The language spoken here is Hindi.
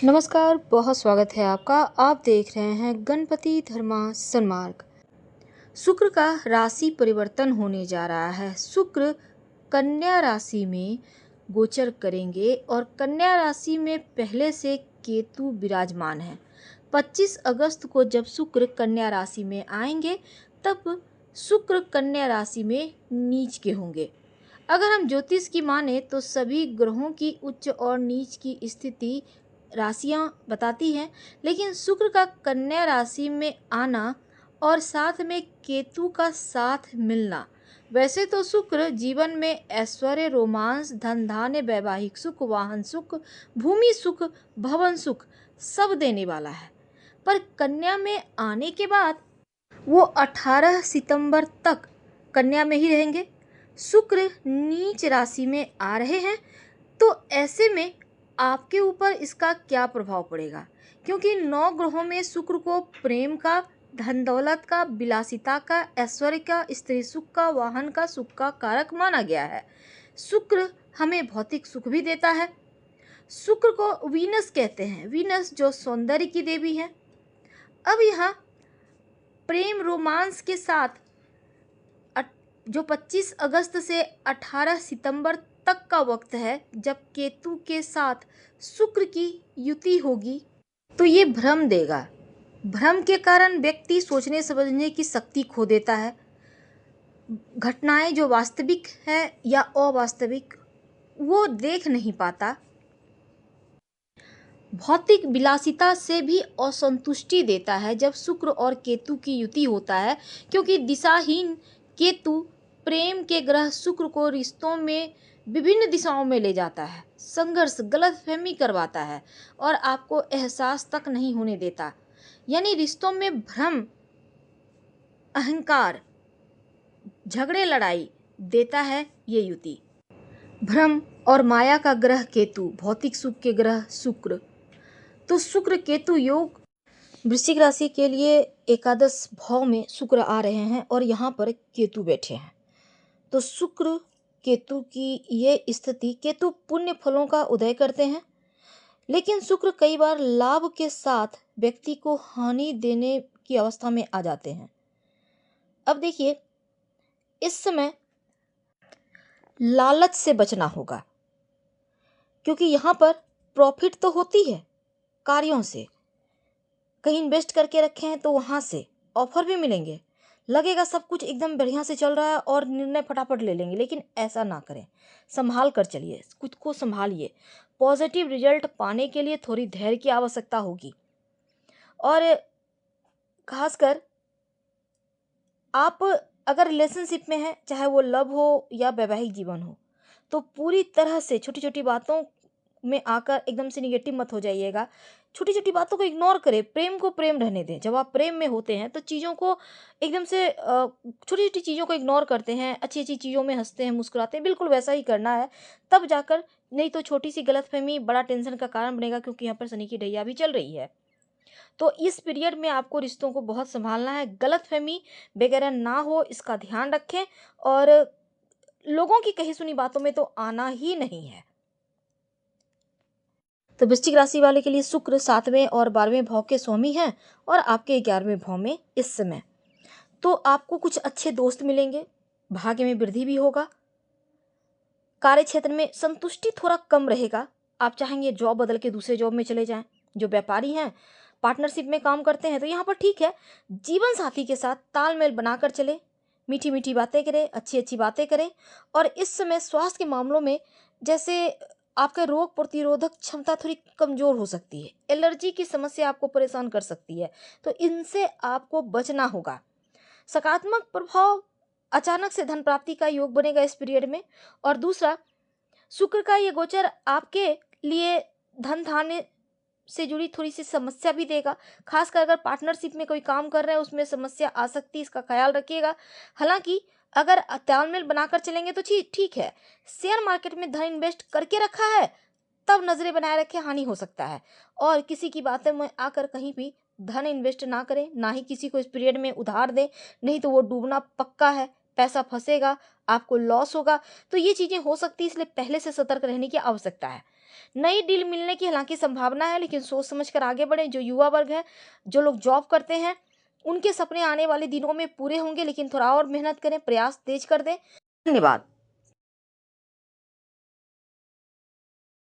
नमस्कार, बहुत स्वागत है आपका। आप देख रहे हैं गणपति धर्मा सन्मार्ग। शुक्र का राशि परिवर्तन होने जा रहा है। शुक्र कन्या राशि में गोचर करेंगे और कन्या राशि में पहले से केतु विराजमान है। 25 अगस्त को जब शुक्र कन्या राशि में आएंगे तब शुक्र कन्या राशि में नीच के होंगे। अगर हम ज्योतिष की माने तो सभी ग्रहों की उच्च और नीच की स्थिति राशियां बताती हैं, लेकिन शुक्र का कन्या राशि में आना और साथ में केतु का साथ मिलना, वैसे तो शुक्र जीवन में ऐश्वर्य, रोमांस, धन धान्य, वैवाहिक सुख, वाहन सुख, भूमि सुख, भवन सुख सब देने वाला है, पर कन्या में आने के बाद वो 18 सितंबर तक कन्या में ही रहेंगे। शुक्र नीच राशि में आ रहे हैं, तो ऐसे में आपके ऊपर इसका क्या प्रभाव पड़ेगा, क्योंकि 9 ग्रहों में शुक्र को प्रेम का, धन दौलत का, विलासिता का, ऐश्वर्य का, स्त्री सुख का, वाहन का सुख का कारक माना गया है। शुक्र हमें भौतिक सुख भी देता है। शुक्र को वीनस कहते हैं, वीनस जो सौंदर्य की देवी है। अब यहाँ प्रेम रोमांस के साथ जो 25 अगस्त से 18 सितंबर तक का वक्त है, जब केतु के साथ शुक्र की युति होगी, तो ये भ्रम देगा। भ्रम के कारण व्यक्ति सोचने समझने की शक्ति खो देता है। घटनाएं जो वास्तविक है या अवास्तविक वो देख नहीं पाता। भौतिक विलासिता से भी असंतुष्टि देता है जब शुक्र और केतु की युति होता है, क्योंकि दिशाहीन केतु प्रेम के ग्रह शुक्र को रिश्तों में विभिन्न दिशाओं में ले जाता है, संघर्ष, गलतफहमी करवाता है और आपको एहसास तक नहीं होने देता। यानी रिश्तों में भ्रम, अहंकार, झगड़े, लड़ाई देता है ये युति। भ्रम और माया का ग्रह केतु, भौतिक सुख के ग्रह शुक्र। तो शुक्र केतु योग वृश्चिक राशि के लिए एकादश भाव में शुक्र आ रहे हैं और यहाँ पर केतु बैठे हैं। तो शुक्र केतु की ये स्थिति, केतु पुण्य फलों का उदय करते हैं, लेकिन शुक्र कई बार लाभ के साथ व्यक्ति को हानि देने की अवस्था में आ जाते हैं। अब देखिए, इस समय लालच से बचना होगा, क्योंकि यहाँ पर प्रॉफिट तो होती है कार्यों से। कहीं इन्वेस्ट करके रखे हैं तो वहाँ से ऑफर भी मिलेंगे, लगेगा सब कुछ एकदम बढ़िया से चल रहा है और निर्णय फटाफट ले लेंगे, लेकिन ऐसा ना करें। संभाल कर चलिए, खुद को संभालिए। पॉजिटिव रिजल्ट पाने के लिए थोड़ी धैर्य की आवश्यकता होगी, और खासकर आप अगर रिलेशनशिप में हैं, चाहे वो लव हो या वैवाहिक जीवन हो, तो पूरी तरह से छोटी छोटी बातों में आकर एकदम से निगेटिव मत हो जाइएगा। छोटी छोटी बातों को इग्नोर करें, प्रेम को प्रेम रहने दें। जब आप प्रेम में होते हैं तो चीज़ों को एकदम से छोटी छोटी चीज़ों को इग्नोर करते हैं, अच्छी अच्छी चीज़ों में हंसते हैं, मुस्कुराते हैं। बिल्कुल वैसा ही करना है, तब जाकर, नहीं तो छोटी सी गलतफहमी बड़ा टेंशन का कारण बनेगा, क्योंकि यहाँ पर शनि की ढैया भी चल रही है। तो इस पीरियड में आपको रिश्तों को बहुत संभालना है, गलतफहमी वगैरह ना हो इसका ध्यान रखें, और लोगों की कही सुनी बातों में तो आना ही नहीं है। तो वृश्चिक राशि वाले के लिए शुक्र 7वें और 12वें भाव के स्वामी हैं और आपके 11वें भाव में इस समय। तो आपको कुछ अच्छे दोस्त मिलेंगे, भाग्य में वृद्धि भी होगा, कार्य क्षेत्र में संतुष्टि थोड़ा कम रहेगा। आप चाहेंगे जॉब बदल के दूसरे जॉब में चले जाएं। जो व्यापारी हैं, पार्टनरशिप में काम करते हैं, तो यहाँ पर ठीक है। जीवन साथी के साथ तालमेल बनाकर चले, मीठी मीठी बातें करें, अच्छी अच्छी बातें करें। और इस समय स्वास्थ्य के मामलों में, जैसे आपका रोग प्रतिरोधक क्षमता थोड़ी कमजोर हो सकती है, एलर्जी की समस्या आपको परेशान कर सकती है, तो इनसे आपको बचना होगा। सकारात्मक प्रभाव, अचानक से धन प्राप्ति का योग बनेगा इस पीरियड में। और दूसरा, शुक्र का ये गोचर आपके लिए धन धान्य से जुड़ी थोड़ी सी समस्या भी देगा। खासकर अगर पार्टनरशिप में कोई काम कर रहे हैं, उसमें समस्या आ सकती है, इसका ख्याल रखिएगा। हालांकि अगर तालमेल बनाकर चलेंगे तो ठीक है। शेयर मार्केट में धन इन्वेस्ट करके रखा है, तब नजरें बनाए रखें, हानि हो सकता है। और किसी की बातें में आकर कहीं भी धन इन्वेस्ट ना करें, ना ही किसी को इस पीरियड में उधार दें, नहीं तो वो डूबना पक्का है, पैसा फंसेगा, आपको लॉस होगा। तो ये चीज़ें हो सकती है, इसलिए पहले से सतर्क रहने की आवश्यकता है। नई डील मिलने की हालांकि संभावना है, लेकिन सोच समझ कर आगे बढ़ें। जो युवा वर्ग है, जो लोग जॉब करते हैं, उनके सपने आने वाले दिनों में पूरे होंगे, लेकिन थोड़ा और मेहनत करें, प्रयास तेज कर दें। धन्यवाद।